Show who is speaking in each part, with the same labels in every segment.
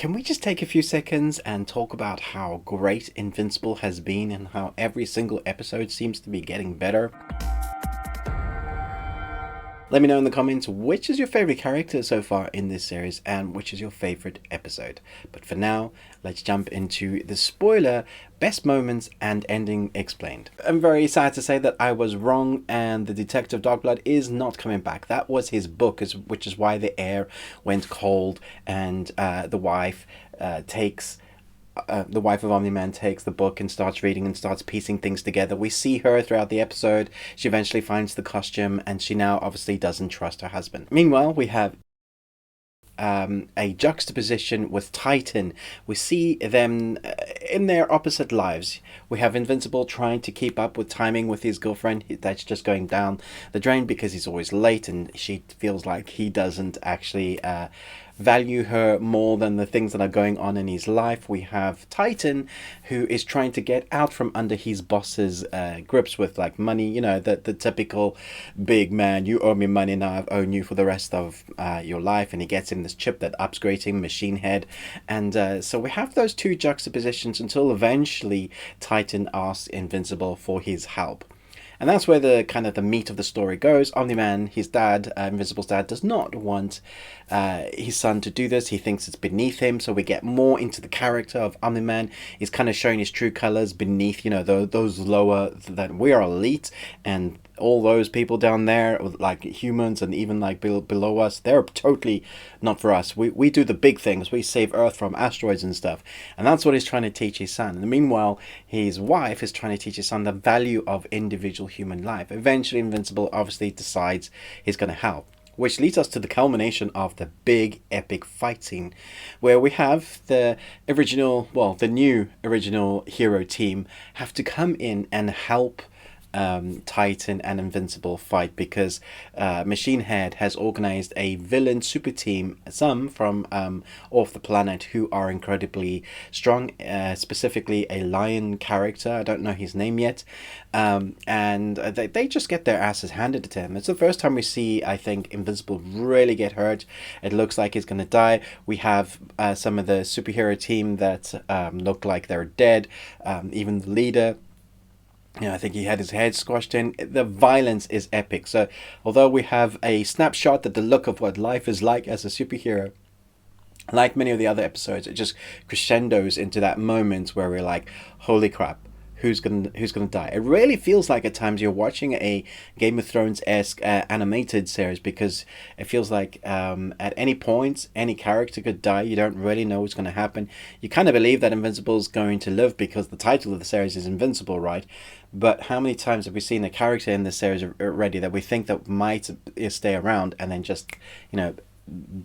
Speaker 1: Can we just take a few seconds and talk about how great Invincible has been and how every single episode seems to be getting better? Let me know in the comments which is your favorite character so far in this series and which is your favorite episode. But for now, let's jump into the spoiler, best moments and ending explained. I'm very sad to say that I was wrong and the Detective Dogblood is not coming back. That was his book, which is why the air went cold and the wife of Omni-Man takes the book and starts reading and starts piecing things together. We see her throughout the episode. She eventually finds the costume and she now obviously doesn't trust her husband. Meanwhile, we have a juxtaposition with Titan. We see them in their opposite lives. We have Invincible trying to keep up with timing with his girlfriend. That's just going down the drain because he's always late and she feels like he doesn't actually value her more than the things that are going on in his life. We have Titan, who is trying to get out from under his boss's grips with like money, you know, the typical big man, you owe me money, now I've owned you for the rest of your life, and he gets him this chip that upgrades him, Machine Head. And so we have those two juxtapositions until eventually Titan asks Invincible for his help. And that's where the kind of the meat of the story goes. Omni-Man, his dad, Invincible's dad, does not want his son to do this. He thinks it's beneath him. So we get more into the character of Omni-Man. He's kind of showing his true colors beneath, you know, those lower, that we are elite, and all those people down there, like humans and even like below us, they're totally not for us. We do the big things. We save Earth from asteroids and stuff. And that's what he's trying to teach his son. And meanwhile, his wife is trying to teach his son the value of individual human life. Eventually, Invincible obviously decides he's going to help. Which leads us to the culmination of the big epic fight scene, where we have the new original hero team have to come in and help Titan and Invincible fight, because Machine Head has organized a villain super team, some from off the planet, who are incredibly strong, specifically a lion character. I don't know his name yet, and they just get their asses handed to him. It's the first time we see, I think, Invincible really get hurt. It looks like he's gonna die. We have some of the superhero team that look like they're dead, even the leader. I think he had his head squashed in. The violence is epic. So although we have a snapshot at the look of what life is like as a superhero, like many of the other episodes, it just crescendos into that moment where we're like, holy crap, who's gonna die? It really feels like at times you're watching a Game of Thrones-esque animated series, because it feels like at any point any character could die. You don't really know what's going to happen. You kind of believe that Invincible's going to live because the title of the series is Invincible, right? But how many times have we seen a character in this series already that we think that might stay around and then just,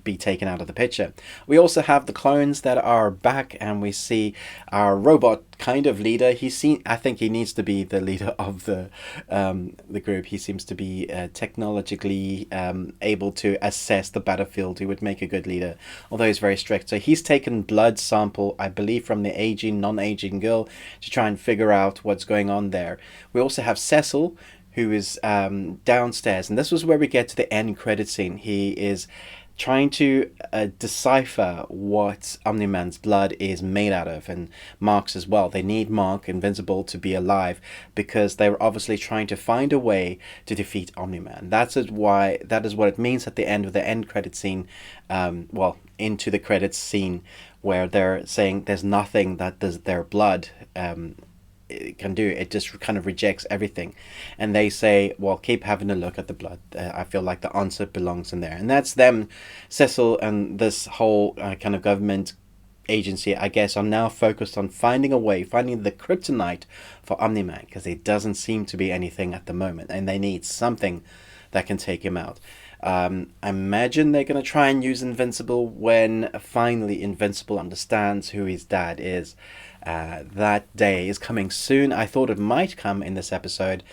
Speaker 1: be taken out of the picture? We also have the clones that are back, and we see our robot kind of leader. I think he needs to be the leader of the group. He seems to be technologically able to assess the battlefield. He would make a good leader, although he's very strict. So he's taken blood sample, I believe, from the aging, non-aging girl to try and figure out what's going on there. We also have Cecil, who is downstairs, and this was where we get to the end credit scene. He is trying to decipher what Omni-Man's blood is made out of, and Mark's as well. They need Mark, Invincible, to be alive, because they were obviously trying to find a way to defeat Omni-Man. That is what it means at the end of the end credit scene, into the credits scene, where they're saying there's nothing that their blood it can do. It just kind of rejects everything, and they say, well, keep having a look at the blood. I feel like the answer belongs in there. And that's them. Cecil and this whole kind of government agency, I guess, are now focused on finding the kryptonite for Omni-Man, because it doesn't seem to be anything at the moment, and they need something that can take him out. I imagine they're going to try and use Invincible when finally Invincible understands who his dad is. That day is coming soon. I thought it might come in this episode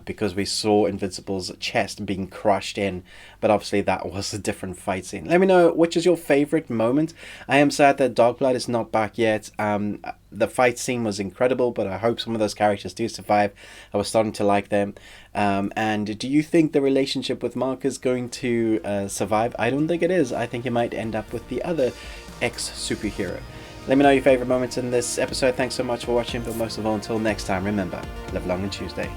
Speaker 1: because we saw Invincible's chest being crushed in, but obviously that was a different fight scene. Let me know which is your favorite moment. I am sad that Dogblood is not back yet. The fight scene was incredible, but I hope some of those characters do survive. I was starting to like them. And do you think the relationship with Mark is going to survive? I don't think it is. I think he might end up with the other ex-superhero. Let me know your favourite moments in this episode. Thanks so much for watching, but most of all, until next time, remember, live long and Tuesday.